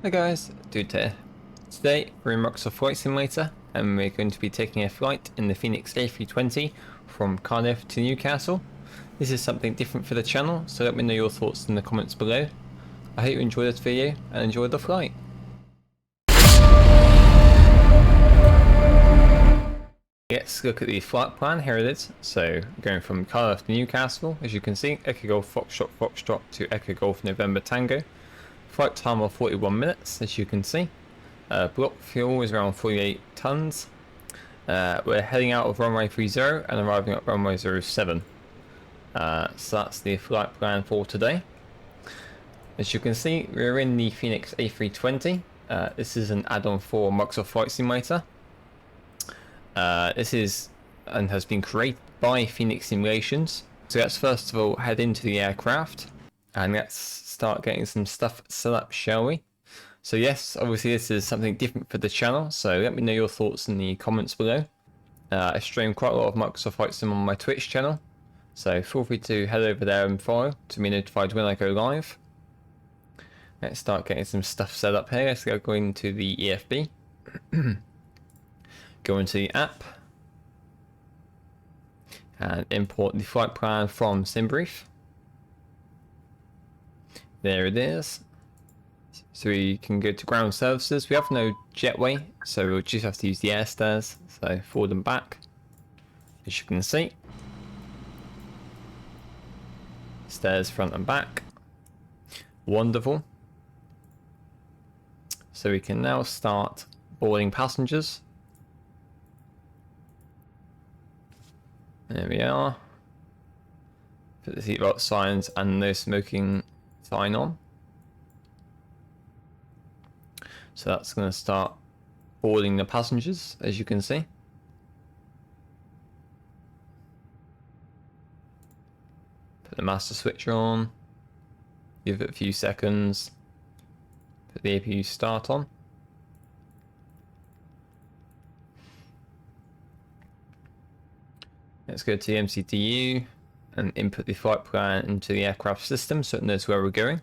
Hi guys, Duude here. Today we're in Microsoft Flight Simulator and we're going to be taking a flight in the Fenix A320 from Cardiff to Newcastle. This is something different for the channel, so let me know your thoughts in the comments below. I hope you enjoyed this video and enjoyed the flight. Let's look at the flight plan. Here it is. So going from Cardiff to Newcastle, as you can see, Echo Golf Foxtrot Foxtrot to Echo Golf November Tango. Flight time of 41 minutes, as you can see. Block fuel is around 48 tons. We're heading out of runway 30 and arriving at runway 07. So that's the flight plan for today. As you can see, we're in the Fenix A320. This is an add-on for Microsoft Flight Simulator. This is and has been created by Fenix Simulations. So let's first of all head into the aircraft and let's start getting some stuff set up, shall we? So yes, obviously this is something different for the channel, so let me know your thoughts in the comments below. I stream quite a lot of Microsoft Flight Sim on my Twitch channel, so feel free to head over there and follow to be notified when I go live. Let's start getting some stuff set up here. Let's go into the EFB. Go into the app and import the flight plan from SimBrief. There it is. So we can go to ground services. We have no jetway, so we'll just have to use the air stairs. So forward and back, as you can see. Stairs front and back. Wonderful. So we can now start boarding passengers. There we are. Put the seatbelt signs and no smoking sign on. So that's going to start boarding the passengers, as you can see. Put the master switcher on. Give it a few seconds. Put the APU start on. Let's go to the MCTU and input the flight plan into the aircraft system so it knows where we're going.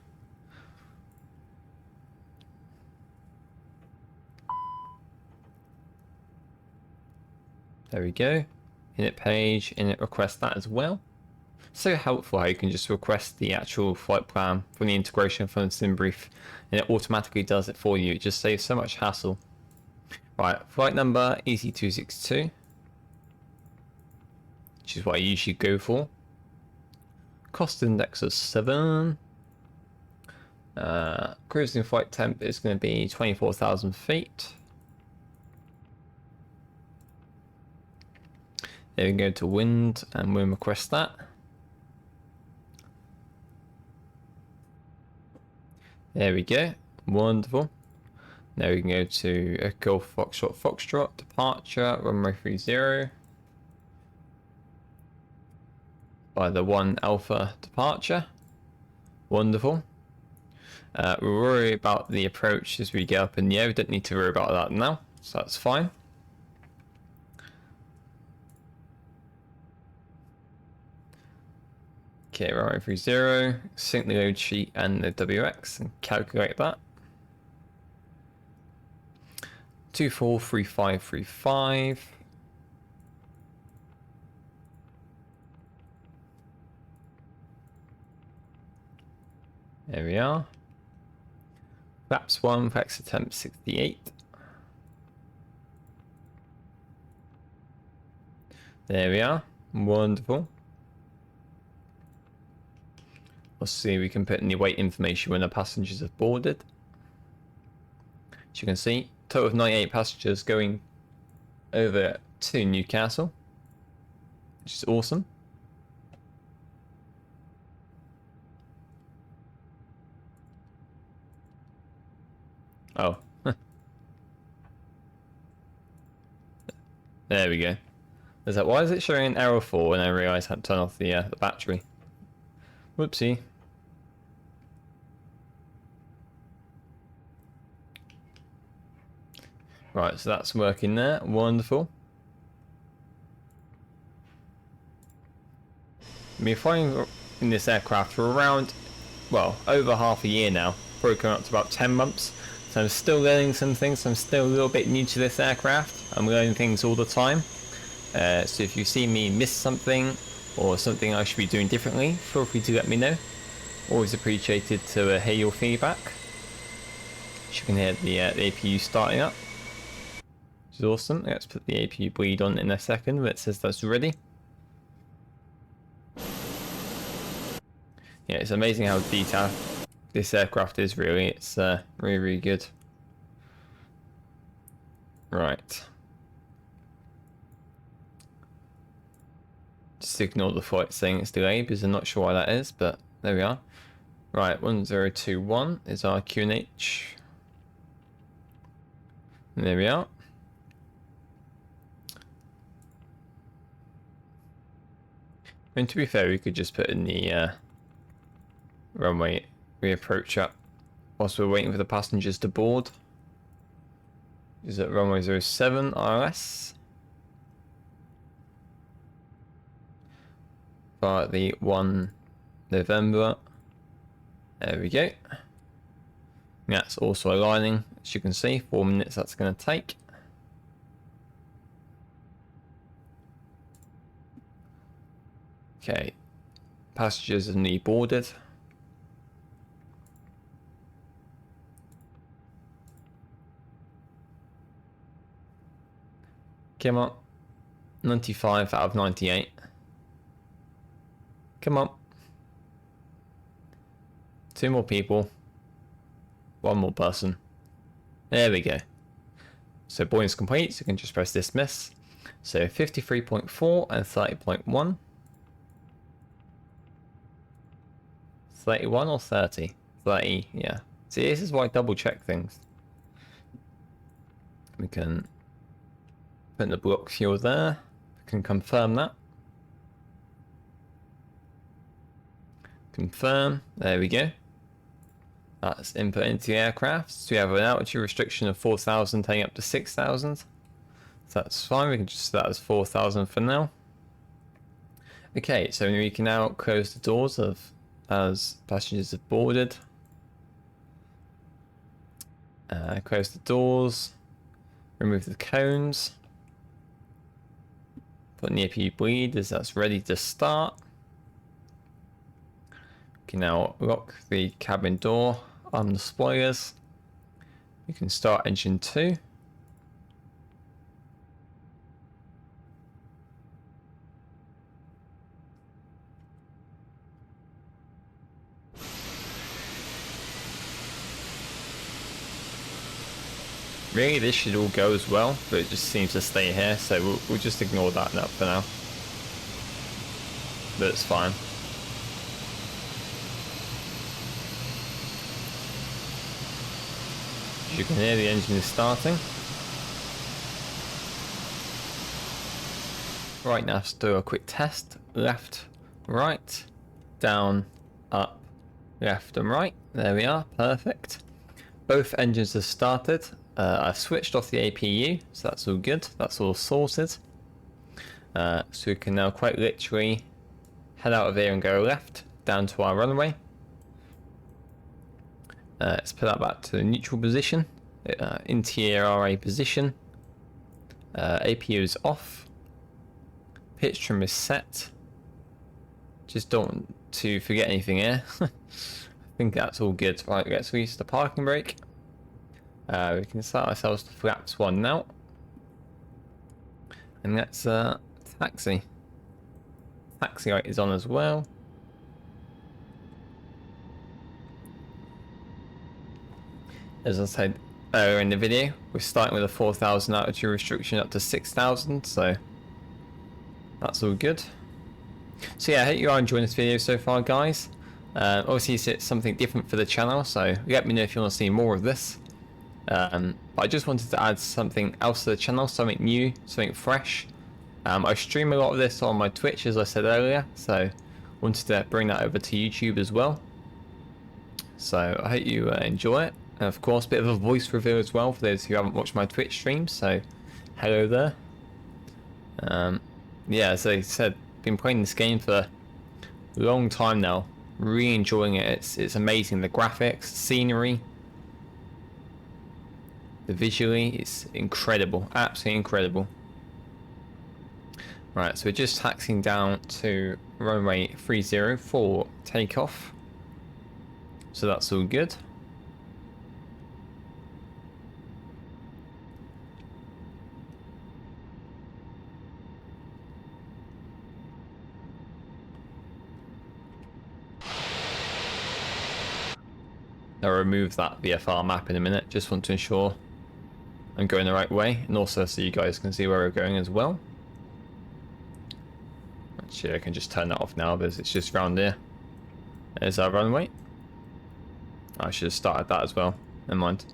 There we go. Init page, init request that as well. So helpful how you can just request the actual flight plan from the integration from the SimBrief and it automatically does it for you. It just saves so much hassle. Right, flight number EC262. Which is what I usually go for. Cost index of 7. Cruising flight temp is going to be 24,000 feet. There we go to wind and we'll request that. There we go. Wonderful. Now we can go to Golf Foxtrot Foxtrot departure runway 30. By the 1 Alpha departure. Wonderful. We'll worry about the approach as we get up in the air. We don't need to worry about that now, so that's fine. Okay, runway 30, sync the load sheet and the WX and calculate that. 243535. There we are. Flaps 1, flex attempt 68. There we are. Wonderful. Let's see, we can put in the weight information when the passengers have boarded. As you can see, total of 98 passengers going over to Newcastle, which is awesome. Oh. There we go. Is that why is it showing an error 4 when I realised I had to turn off the battery? Whoopsie. Right, so that's working there. Wonderful. We've been flying in this aircraft for around, well, over half a year now. Probably coming up to about 10 months. So I'm still learning some things. I'm still a little bit new to this aircraft. I'm learning things all the time. So if you see me miss something or something I should be doing differently, feel free to let me know. Always appreciated to hear your feedback. As you can hear the APU starting up, which is awesome. Let's put the APU bleed on in a second when it says that's ready. Yeah, it's amazing how detailed this aircraft is, really. It's really, really good. Right. Just ignore the flight saying it's delayed because I'm not sure why that is, but there we are. Right, 1021 is our QNH. And there we are. And to be fair, we could just put in the runway reapproach up whilst we're waiting for the passengers to board. Is at runway 07 RS. For the 1 November. There we go. That's also aligning, as you can see, 4 minutes that's going to take. Okay, passengers have nearly boarded. Come on, 95 out of 98. Come on. 2 more people. 1 more person. There we go. So boarding is complete, so you can just press dismiss. So 53.4 and 30.1. 31 or 30? 30, yeah. See, this is why I double check things. We can put the block fuel there. We can confirm that. Confirm. There we go. That's input into the aircraft. So we have an altitude restriction of 4,000 taking up to 6,000. So that's fine. We can just set that as 4,000 for now. Okay, so we can now close the doors as passengers have boarded. Close the doors. Remove the cones. Put in the APU bleed as that's ready to start. We can now lock the cabin door on the spoilers. We can start engine 2. Really, this should all go as well, but it just seems to stay here, so we'll just ignore that for now. But it's fine. As you can hear, the engine is starting. Right, now let's do a quick test. Left, right, down, up, left and right. There we are, perfect. Both engines have started. I've switched off the APU, so that's all good. That's all sorted. So we can now quite literally head out of here and go left down to our runway. Let's put that back to the neutral position, interior position. APU is off. Pitch trim is set. Just don't want to forget anything here. I think that's all good. Right, let's release the parking brake. We can start ourselves to flaps 1 now. And that's taxi. Taxi light is on as well. As I said earlier in the video, we're starting with a 4,000 altitude restriction up to 6,000, so that's all good. So yeah, I hope you are enjoying this video so far, guys. Obviously it's something different for the channel, so let me know if you want to see more of this. But I just wanted to add something else to the channel, something new, something fresh. I stream a lot of this on my Twitch, as I said earlier, so wanted to bring that over to YouTube as well. So I hope you enjoy it. And of course, a bit of a voice reveal as well for those who haven't watched my Twitch streams, so hello there. Yeah, as I said, been playing this game for a long time now, really enjoying it. It's amazing, the graphics, scenery. Visually, it's incredible, absolutely incredible. Right, so we're just taxiing down to runway 30 for takeoff. So that's all good. I'll remove that VFR map in a minute. Just want to ensure I'm going the right way, and also so you guys can see where we're going as well. Actually, I can just turn that off now because it's just round here. There's our runway. I should have started that as well. Never mind.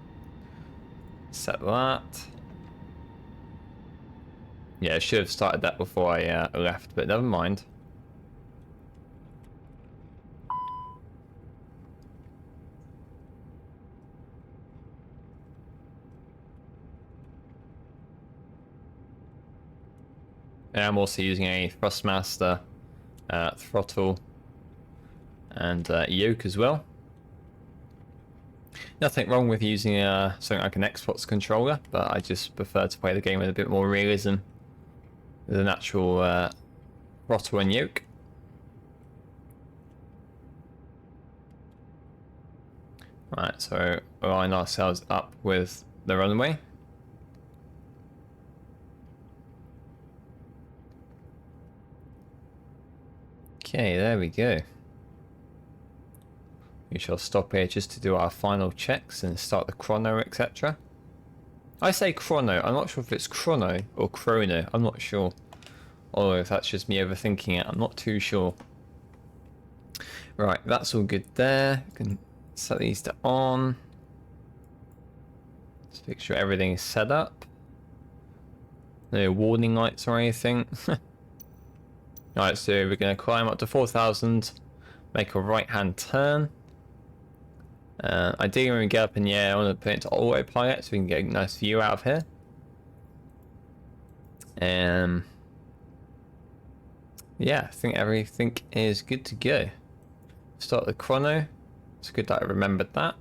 Set that. Yeah, I should have started that before I left, but never mind. And I'm also using a Thrustmaster throttle and yoke as well. Nothing wrong with using something like an Xbox controller, but I just prefer to play the game with a bit more realism with an actual throttle and yoke. Right, so we line ourselves up with the runway. Okay, there we go. We shall stop here just to do our final checks and start the chrono, etc. I say chrono, I'm not sure if it's chrono or chrono, I'm not sure. Or if that's just me overthinking it, I'm not too sure. Right, that's all good there. We can set these to on. Just make sure everything is set up. No warning lights or anything. Alright, so we're going to climb up to 4,000, make a right hand turn. Ideally when we get up in the air, I want to put it to autopilot so we can get a nice view out of here. Yeah, I think everything is good to go. Start the chrono. It's good that I remembered that.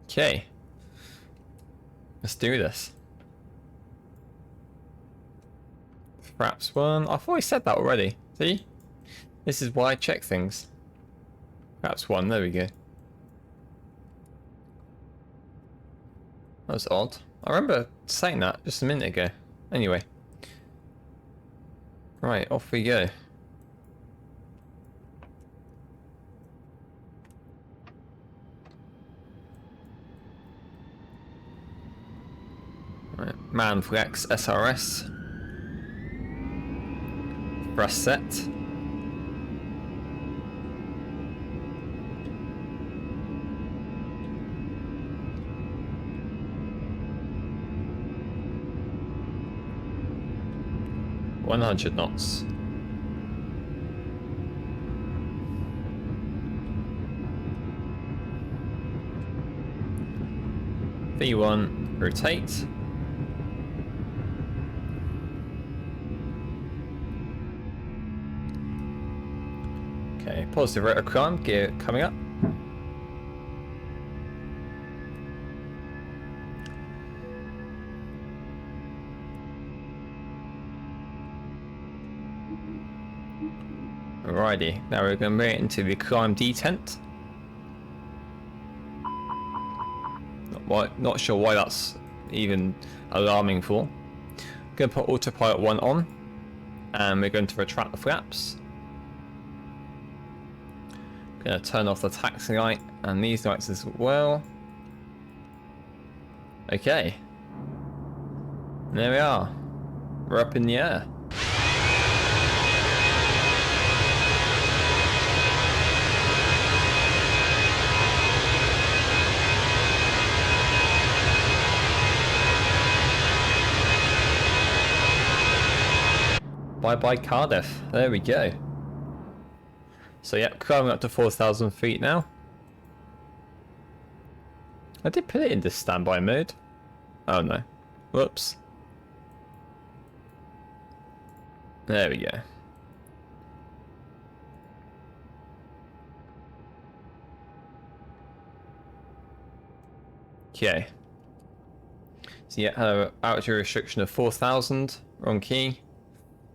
Okay. Let's do this. Perhaps one. I thought I said that already. See? This is why I check things. Perhaps one. There we go. That was odd. I remember saying that just a minute ago. Anyway. Right, off we go. Right, Flex SRS. Thrust set. $100 knots. V1, rotate. Okay, positive rate of climb, gear coming up. Alrighty, now we're going to move into the climb detent. Not sure why that's even alarming for. Going to put autopilot 1 on, and we're going to retract the flaps. Going to turn off the taxi light and these lights as well. Okay. There we are. We're up in the air. Bye bye Cardiff. There we go. So yeah, climbing up to 4,000 feet now. I did put it into standby mode. Oh no. Whoops. There we go. Okay. So yeah, altitude restriction of 4,000, wrong key,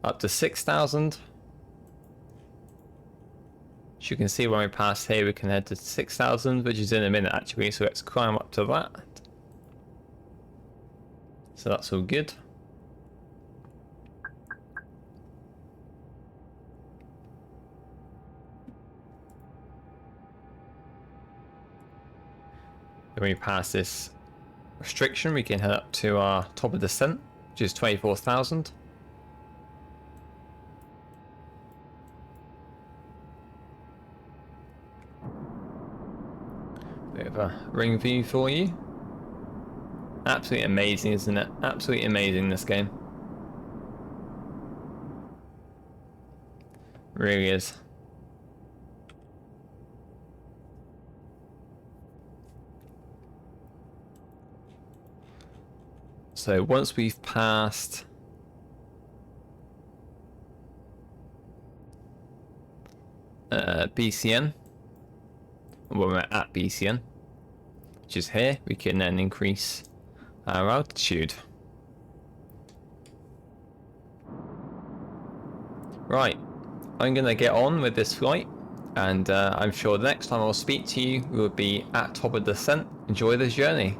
up to 6,000. As you can see, when we pass here, we can head to 6,000, which is in a minute actually, so let's climb up to that. So that's all good. When we pass this restriction, we can head up to our top of descent, which is 24,000. Bit of a ring view for you. Absolutely amazing, isn't it? Absolutely amazing, this game. Really is. So once we've passed BCN, when we're at BCN, which is here, we can then increase our altitude. Right, I'm gonna get on with this flight, and I'm sure the next time I'll speak to you, we'll be at top of descent. Enjoy this journey.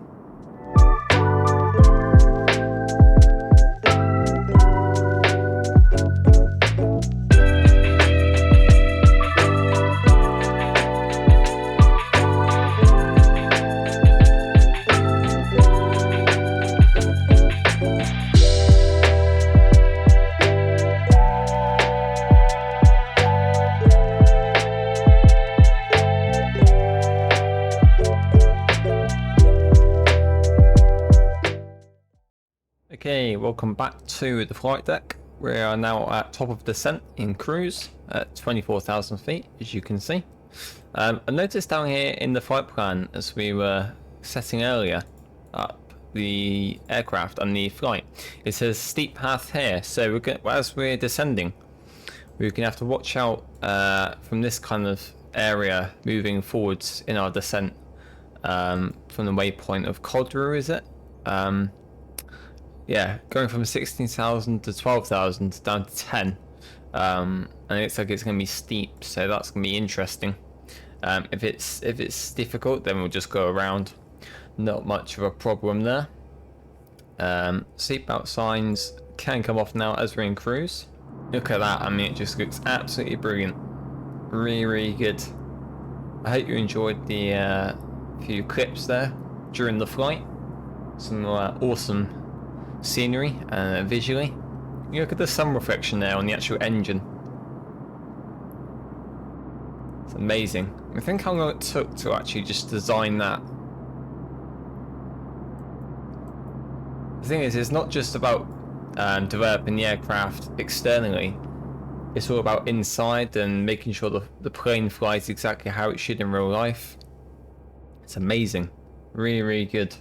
Okay, welcome back to the flight deck. We are now at top of descent in cruise at 24,000 feet, as you can see. I noticed down here in the flight plan, as we were setting earlier up the aircraft and the flight, it says steep path here. So as we're descending, we're going to have to watch out from this kind of area moving forwards in our descent from the waypoint of Codru, is it? Yeah, going from 16,000 to 12,000 down to 10. And it looks like it's going to be steep, so that's going to be interesting. If it's difficult, then we'll just go around. Not much of a problem there. Seatbelt signs can come off now as we're in cruise. Look at that, I mean, it just looks absolutely brilliant. Really, really good. I hope you enjoyed the few clips there during the flight. Some awesome scenery visually. You look at the sun reflection there on the actual engine. It's amazing. I think how long it took to actually just design that. The thing is, it's not just about developing the aircraft externally. It's all about inside and making sure the plane flies exactly how it should in real life. It's amazing. Really, really good.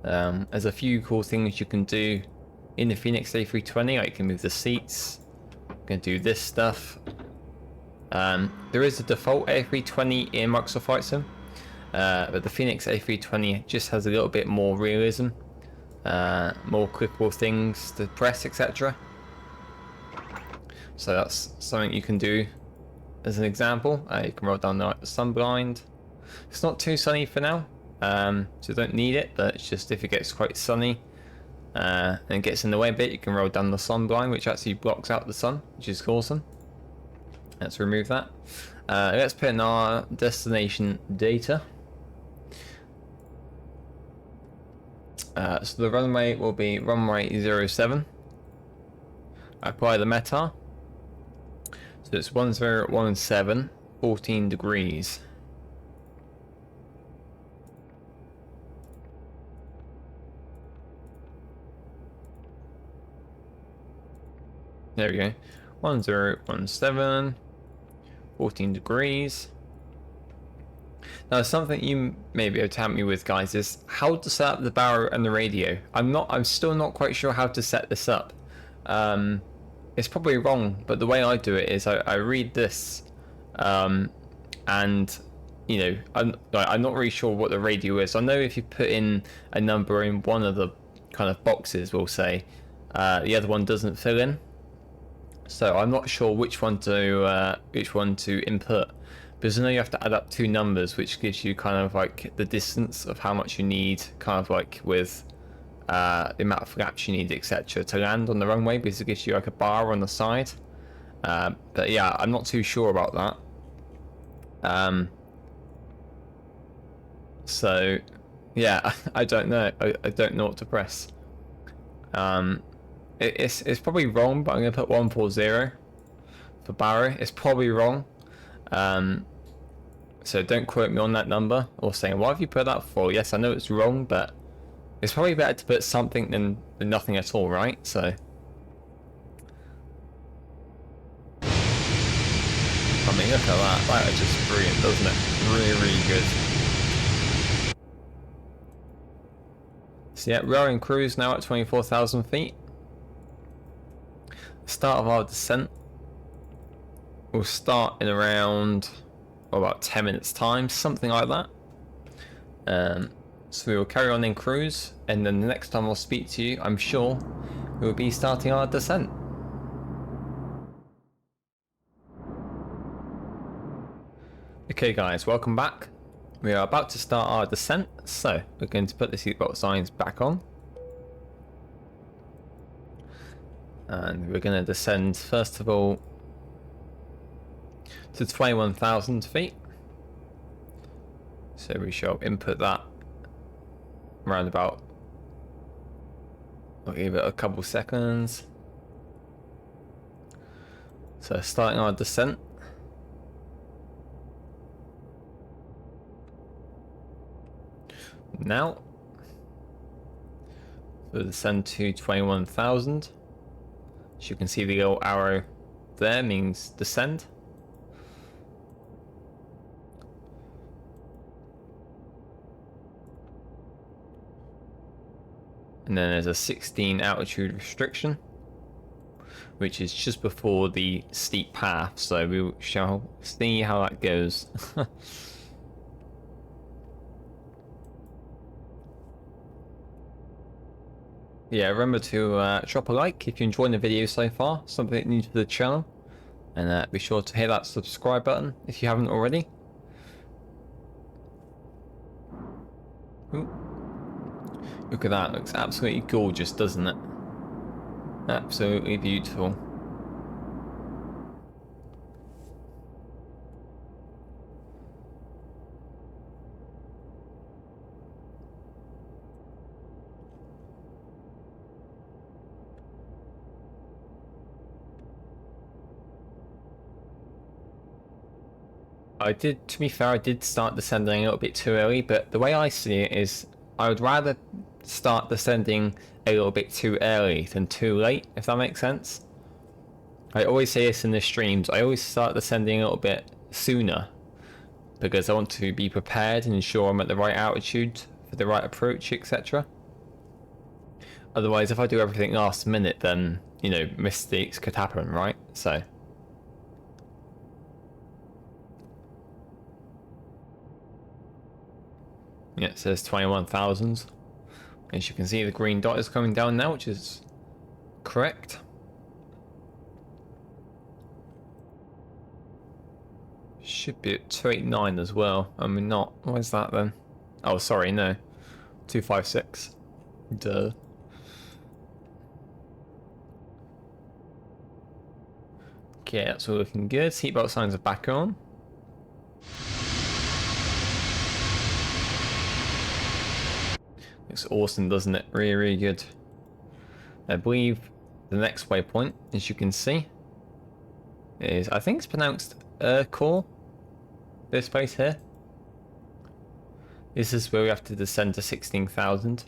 There's a few cool things you can do in the Fenix A320. Like you can move the seats. You can do this stuff. There is a default A320 in Microsoft Flight Sim, but the Fenix A320 just has a little bit more realism, more clickable things to press, etc. So that's something you can do as an example. You can roll down the sun blind. It's not too sunny for now. So don't need it, but it's just if it gets quite sunny and gets in the way a bit, you can roll down the sun blind, which actually blocks out the sun, which is awesome. Let's remove that. Let's put in our destination data. So the runway will be runway 07. Apply the METAR. So it's 1017, 14 degrees. There we go. 1017, 14 degrees. Now, something you may be able to help me with, guys, is how to set up the barrel and the radio. I'm still not quite sure how to set this up. It's probably wrong, but the way I do it is I read this, and you know, I'm not really sure what the radio is. I know if you put in a number in one of the kind of boxes, we'll say, the other one doesn't fill in. So I'm not sure which one to input, because I know you have to add up two numbers, which gives you kind of like the distance of how much you need, kind of like with the amount of flaps you need, etc., to land on the runway, because it gives you like a bar on the side. But yeah, I'm not too sure about that. So yeah, I don't know. I don't know what to press. It's probably wrong, but I'm gonna put 140 for Barrow. It's probably wrong. So don't quote me on that number or saying, why have you put that for? Yes, I know it's wrong, but it's probably better to put something than nothing at all, right? So I mean, look at that. That is just brilliant, doesn't it? Really, really good. So yeah, we are in cruise now at 24,000 feet. Start of our descent will start in around about 10 minutes time, something like that. So we will carry on in cruise, and then the next time I'll speak to you, I'm sure we will be starting our descent. Okay guys, welcome back. We are about to start our descent, so we're going to put the seatbelt signs back on. And we're going to descend first of all to 21,000 feet. So we shall input that around about, I'll give it a couple seconds. So starting our descent. Now, we'll descend to 21,000. As you can see, the little arrow there means descend. And then there's a 16 altitude restriction, which is just before the steep path, so we shall see how that goes. Yeah, remember to drop a like if you're enjoying the video so far, something new to the channel, and be sure to hit that subscribe button if you haven't already. Ooh. Look at that, looks absolutely gorgeous, doesn't it? Absolutely beautiful. To be fair, I did start descending a little bit too early, but the way I see it is I would rather start descending a little bit too early than too late, if that makes sense. I always say this in the streams, I always start descending a little bit sooner because I want to be prepared and ensure I'm at the right altitude for the right approach, etc. Otherwise, if I do everything last minute, then, you know, mistakes could happen, right? So yeah, it says 21,000. As you can see, the green dot is coming down now, which is correct. Should be at 289 as well. I mean, not. Where's that then? Oh, sorry, no. 256. Duh. Okay, that's all looking good. Seatbelt signs are back on. Looks awesome, doesn't it? Really, really good. I believe the next waypoint, as you can see, is, I think it's pronounced Core. This place here. This is where we have to descend to 16,000.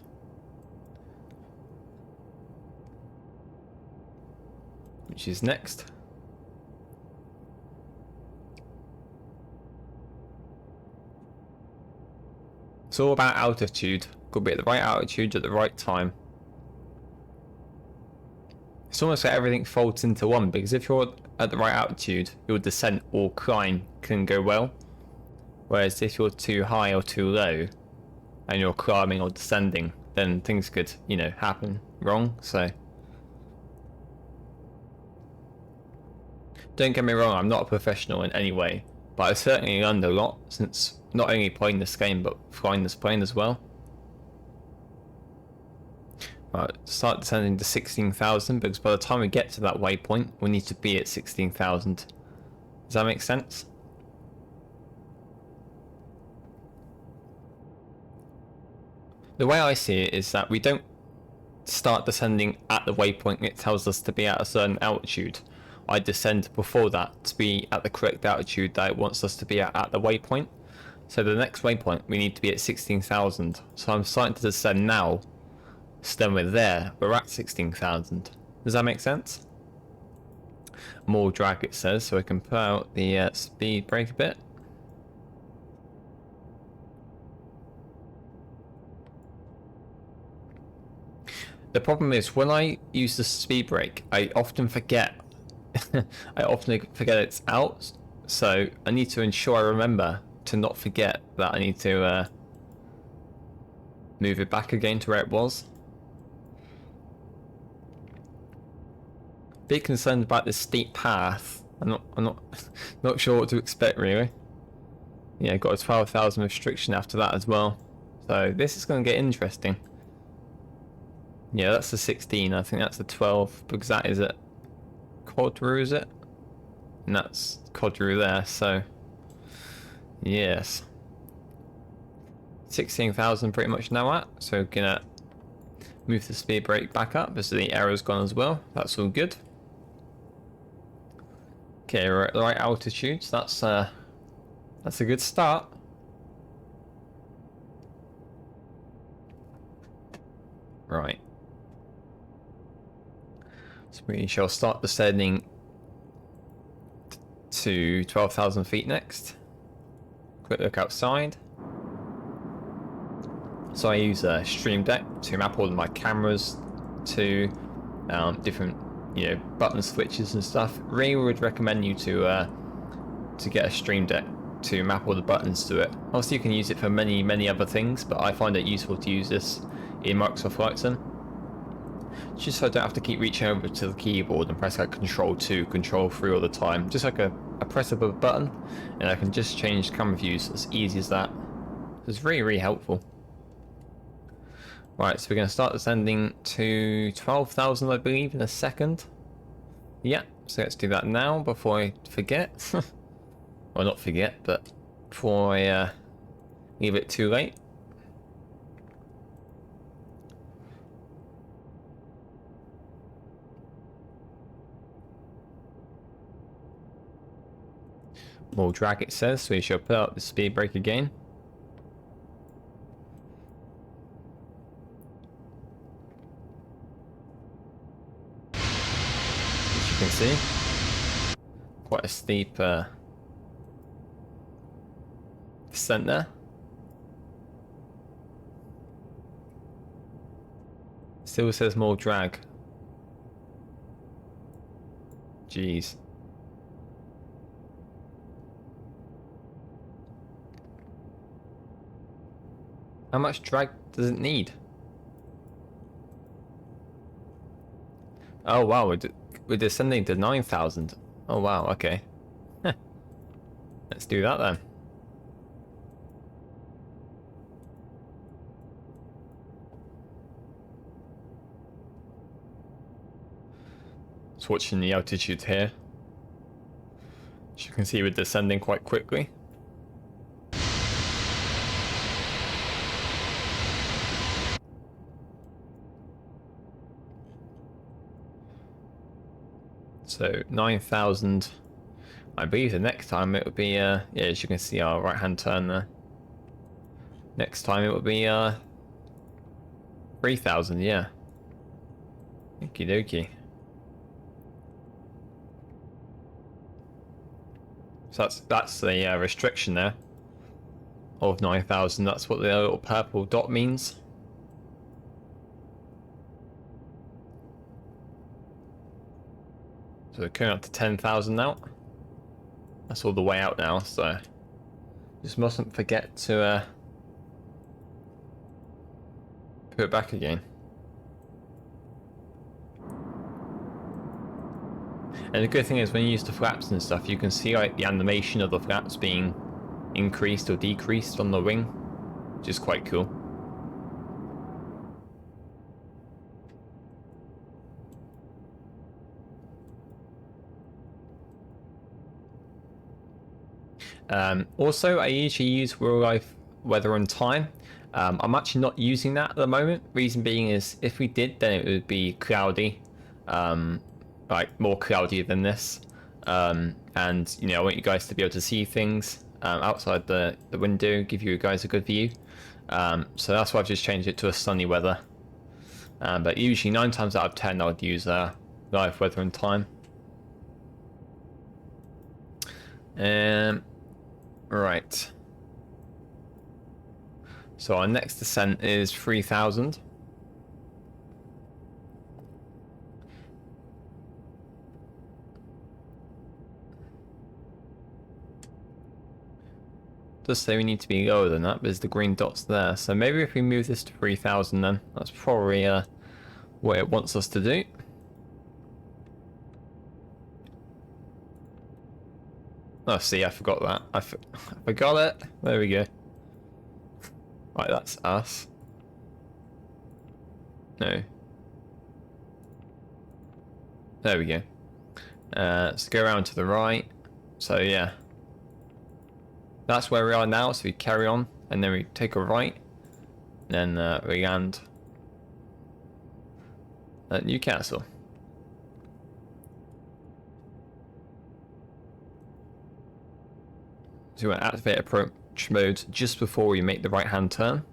Which is next. It's all about altitude. Got to be at the right altitude at the right time. It's almost like everything folds into one, because if you're at the right altitude, your descent or climb can go well. Whereas if you're too high or too low, and you're climbing or descending, then things could, you know, happen wrong. So don't get me wrong, I'm not a professional in any way, but I've certainly learned a lot since not only playing this game but flying this plane as well. Right, start descending to 16,000 because by the time we get to that waypoint, we need to be at 16,000. Does that make sense? The way I see it is that we don't start descending at the waypoint it tells us to be at a certain altitude. I descend before that to be at the correct altitude that it wants us to be at the waypoint. So the next waypoint we need to be at 16,000. So I'm starting to descend now, so then we're there, we're at 16,000. Does that make sense? More drag it says, so I can put out the speed brake a bit. The problem is when I use the speed brake, I often forget. I often forget it's out, so I need to ensure I remember to not forget that I need to move it back again to where it was. Bit concerned about this steep path. I'm not sure what to expect really. Yeah, got a 12,000 restriction after that as well. So this is going to get interesting. Yeah, that's the 16. I think that's the 12 because that is at Quadru, is it? And that's Quadru there. So yes, 16,000 pretty much now at. So we're gonna move the speed brake back up as the arrow's gone as well. That's all good. Okay, we're at the right altitude. So that's a good start. Right. So we shall start descending to 12,000 feet next. Quick look outside. So I use a Stream Deck to map all of my cameras to different, you know, button switches and stuff. Really would recommend you to get a Stream Deck to map all the buttons to it. Obviously you can use it for many other things, but I find it useful to use this in Microsoft Flight Sim. Just so I don't have to keep reaching over to the keyboard and press like Control 2, Control 3 all the time. Just like a press of a button, and I can just change camera views as easy as that. It's really helpful. Right, so we're going to start descending to 12,000 I believe in a second. Yeah, so let's do that now before I forget. Well, not forget, but before I leave it too late. More drag it says, so we shall put out the speed brake again. As you can see, quite a steep descent there. Still says more drag. Jeez. How much drag does it need? Oh wow, we're descending to 9,000. Oh wow, okay. Let's do that then. Just watching the altitude here. As you can see, we're descending quite quickly. So 9,000. I believe the next time it would be yeah, as you can see our right hand turn there. Next time it would be 3,000, yeah. Okie dokie. So that's the restriction there of 9,000. That's what the little purple dot means. So we're going up to 10,000 now. That's all the way out now, so Just mustn't forget to put it back again. And the good thing is when you use the flaps and stuff, you can see like the animation of the flaps being increased or decreased on the wing, which is quite cool. Also, I usually use real life weather and time. I'm actually not using that at the moment. Reason being is if we did, then it would be cloudy, like more cloudy than this. And you know, I want you guys to be able to see things outside the window, give you guys a good view. So that's why I've just changed it to a sunny weather. But usually 9 times out of 10 I would use live weather and time. Right. So our next descent is 3,000. Does say we need to be lower than that, but there's the green dots there. So maybe if we move this to 3,000 then, that's probably what it wants us to do. Oh, see, I forgot that. I forgot it. There we go. Right, that's us. No. There we go. Let's go around to the right. So, yeah. That's where we are now, so we carry on, and then we take a right, and then we land at Newcastle. So we want to activate approach mode just before we make the right hand turn.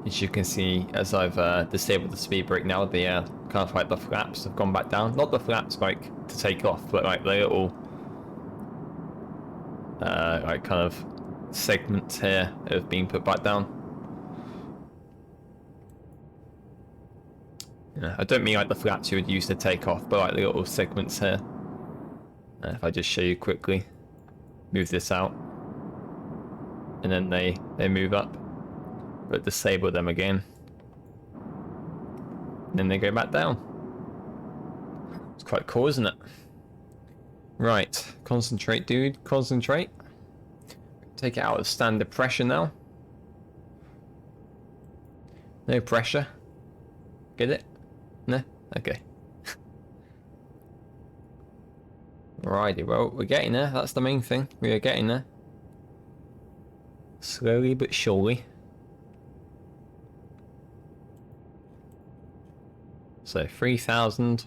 As you can see, as I've disabled the speed brake now, the kind of like the flaps have gone back down. Not the flaps like to take off, but like the little like kind of segments here have been put back down. Yeah, I don't mean like the flaps you would use to take off, but like the little segments here. If I just show you quickly, move this out, and then they move up. But disable them again. And then they go back down. It's quite cool, isn't it? Right, concentrate, dude, concentrate. Take it out of standard pressure now. No pressure. Get it? No? Okay. Alrighty, well, we're getting there. That's the main thing. We are getting there. Slowly but surely. So 3,000,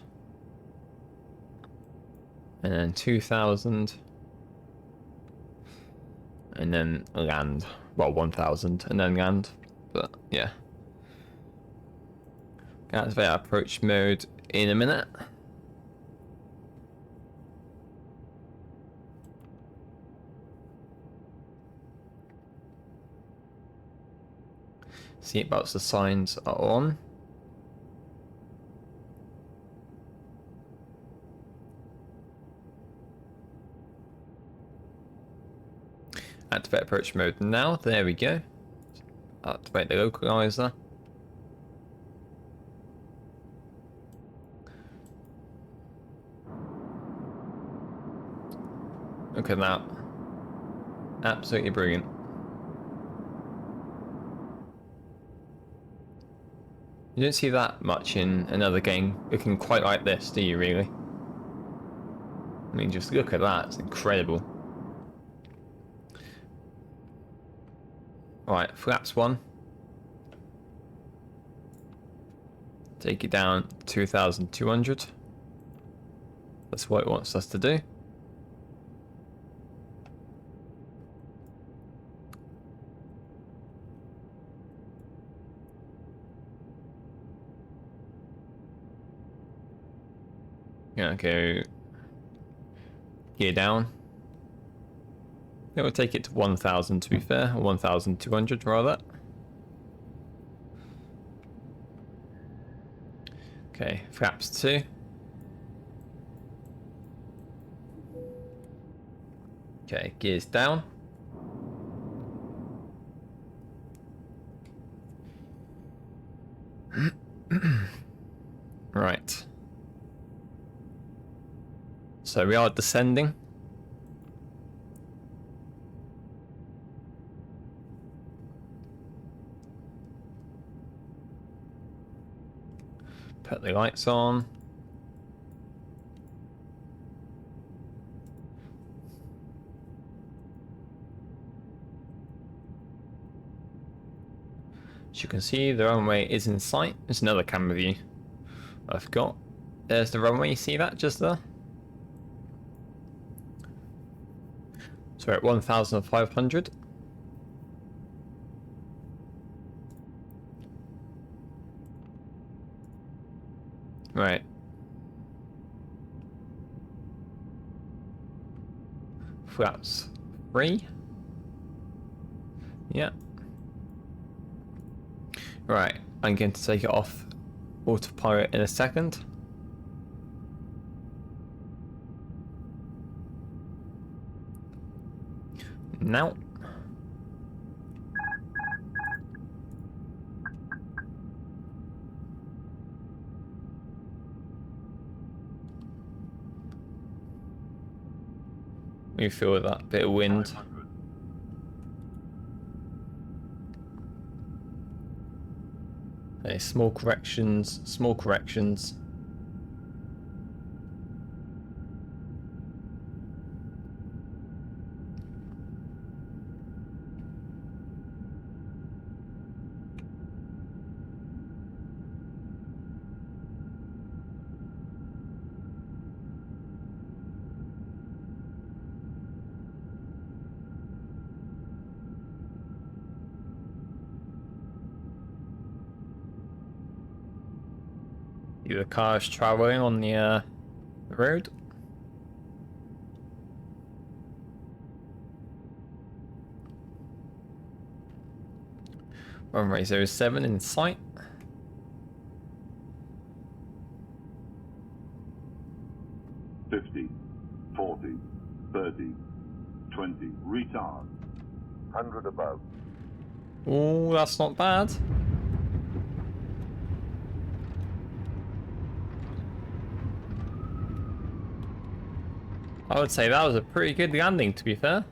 and then 2,000, and then land. Well, 1,000, and then land. But yeah, activate approach mode in a minute. Seatbelts, the signs are on. Activate approach mode now. There we go. Activate the localizer. Look at that. Absolutely brilliant. You don't see that much in another game looking quite like this, do you really? I mean, just look at that. It's incredible. Right, flaps 1. Take it down 2,200. That's what it wants us to do. Gonna go gear down. It will take it to 1,000 to be fair, or 1,200 rather. Okay, flaps 2. Okay, gears down. Right. So we are descending. Put the lights on. As you can see, the runway is in sight. There's another camera view I forgot. There's the runway, you see that just there? So we're at 1,500. Right. Flaps 3. Yeah. Right, I'm going to take it off autopilot in a second. Now. We feel that bit of wind. Okay, small corrections, small corrections. The car is traveling on the road. Runway 07 in sight. $50, $40, $30, $20, retard. 100 above. Oh, that's not bad. I would say that was a pretty good landing, to be fair.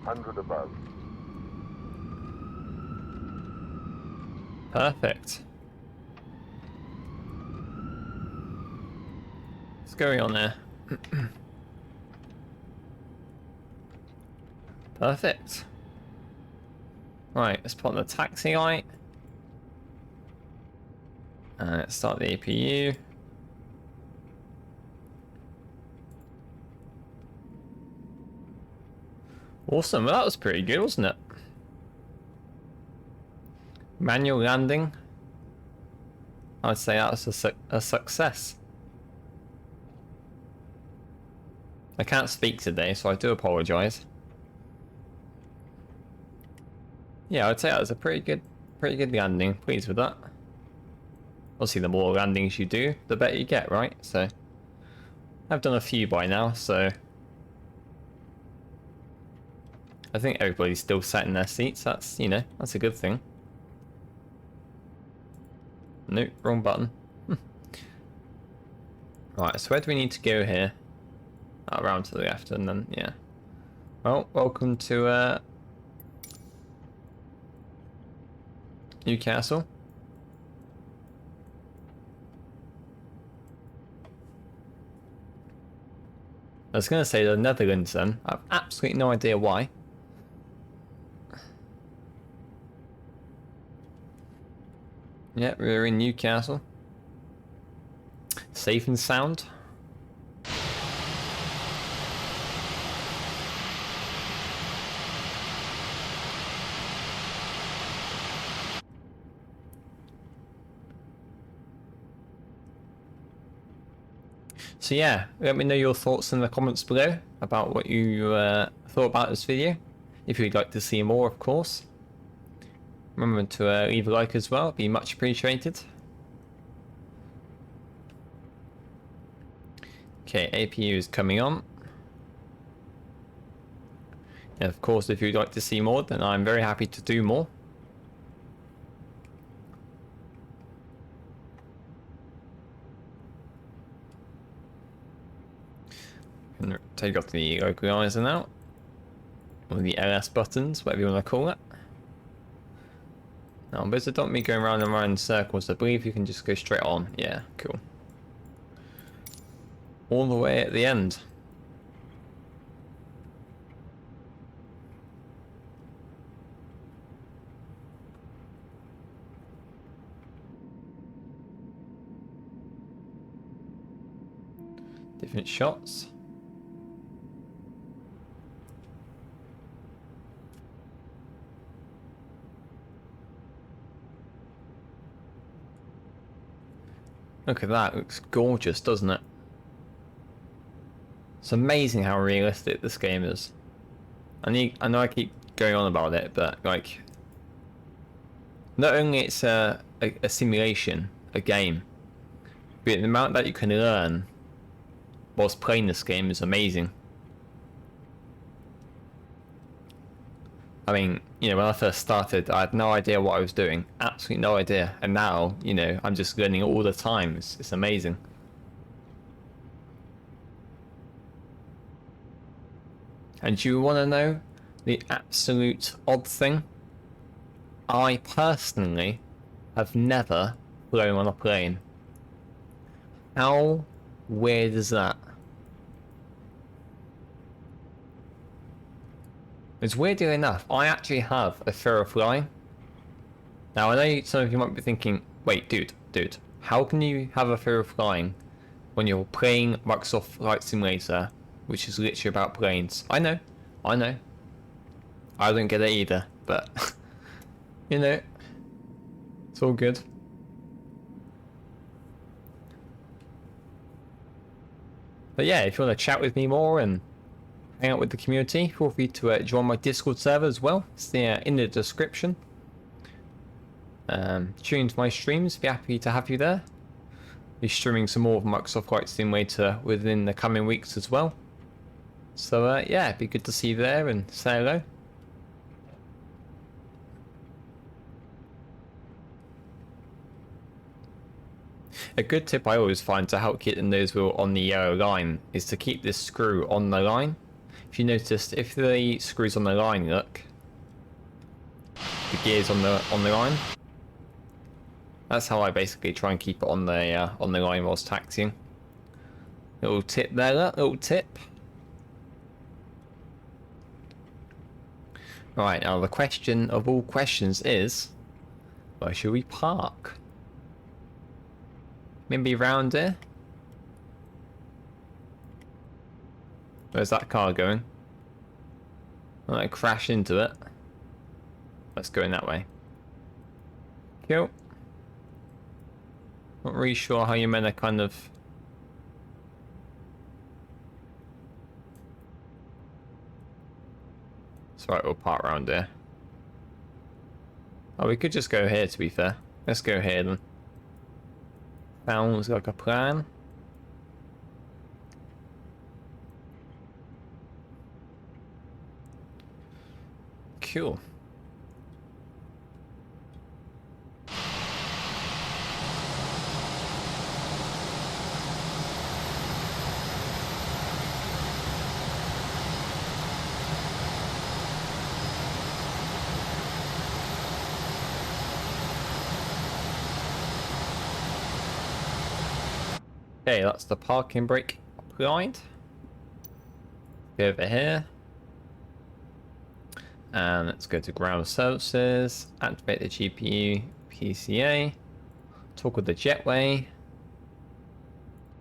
100 above. Perfect. What's going on there? Perfect. Right, let's put on the taxi light. And let's start the APU. Awesome, well that was pretty good, wasn't it? Manual landing. I'd say that was a success. I can't speak today, so I do apologise. Yeah, I'd say that was a pretty good landing. Pleased with that. Obviously, the more landings you do, the better you get, right? So, I've done a few by now, so I think everybody's still sat in their seats. That's, you know, that's a good thing. Nope, wrong button. Right, so where do we need to go here? Around to the left, and then, yeah. Well, welcome to Newcastle. I was going to say the Netherlands then. I have absolutely no idea why. Yeah, we're in Newcastle. Safe and sound. So yeah, let me know your thoughts in the comments below about what you thought about this video. If you'd like to see more, of course. Remember to leave a like as well, it'd be much appreciated. Okay, APU is coming on. And of course, if you'd like to see more, then I'm very happy to do more. And take off the localizer now. Or the LS buttons, whatever you want to call it. Now, but don't me going round and round in circles. I believe you can just go straight on. Yeah, cool. All the way at the end. Different shots. Look at that, it looks gorgeous, doesn't it? It's amazing how realistic this game is. I know I keep going on about it, but like, not only it's a simulation, a game, but the amount that you can learn whilst playing this game is amazing. I mean, you know, when I first started, I had no idea what I was doing. Absolutely no idea. And now, you know, I'm just learning all the time. It's amazing. And do you want to know the absolute odd thing? I personally have never flown on a plane. How weird is that? It's weirdly enough, I actually have a fear of flying. Now I know some of you might be thinking, wait, dude, how can you have a fear of flying when you're playing Microsoft Flight Simulator, which is literally about planes? I know. I don't get it either, but you know, it's all good. But yeah, if you want to chat with me more and hang out with the community, feel free to join my Discord server as well. It's in the description. Tune into my streams, be happy to have you there. Be streaming some more of Microsoft Flight Simulator within the coming weeks as well. So yeah, it'd be good to see you there and say hello. A good tip I always find to help keep the nose wheel on the yellow line is to keep this screw on the line. If you noticed, if the screw's on the line, look, the gear's on the line. That's how I basically try and keep it on the line whilst taxiing. Little tip there, look, little tip. Right, now the question of all questions is, where should we park? Maybe around here? Where's that car going? I might crash into it. Let's go in that way. Cool. Not really sure how you're meant to kind of... It's alright, we'll park around here. Oh, we could just go here, to be fair. Let's go here then. Sounds like a plan. Cool. Okay, that's the parking brake applied. Go over here. And let's go to ground services, activate the GPU PCA, talk with the jetway,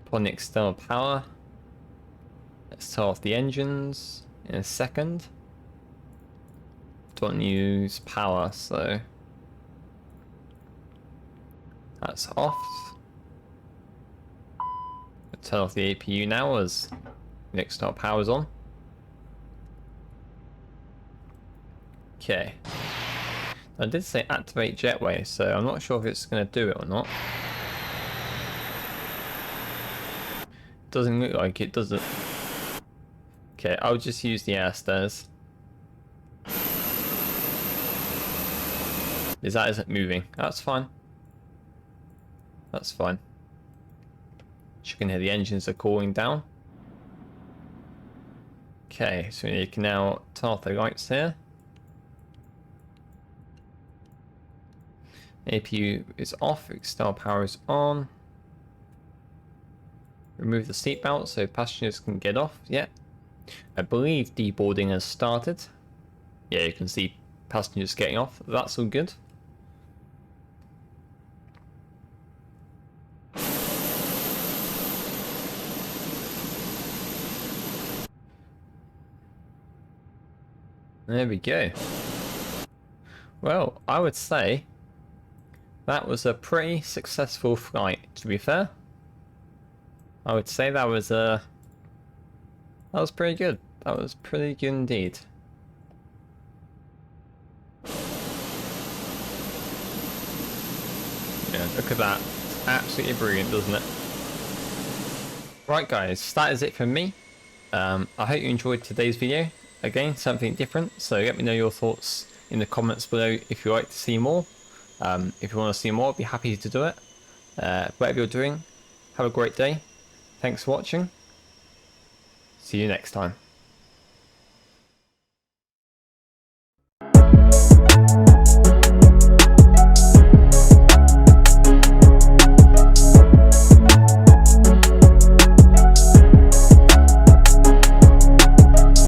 put on the external power. Let's turn off the engines in a second. Don't use power, so that's off. Turn off the APU now as the external power's on. I did say activate jetway, so I'm not sure if it's going to do it or not. Doesn't look like it, does it? Okay, I'll just use the air stairs. That isn't moving. That's fine. That's fine. You can hear the engines are cooling down. Okay, so you can now turn off the lights here. APU is off, external power is on. Remove the seatbelt so passengers can get off. Yeah. I believe deboarding has started. Yeah, you can see passengers getting off. That's all good. There we go. Well, I would say that was a pretty successful flight, to be fair. I would say that was pretty good. That was pretty good indeed. Yeah, look at that. It's absolutely brilliant, doesn't it? Right guys, that is it from me. I hope you enjoyed today's video. Again, something different, so let me know your thoughts in the comments below if you'd like to see more. If you want to see more, I'd be happy to do it. Whatever you're doing, have a great day. Thanks for watching. See you next time.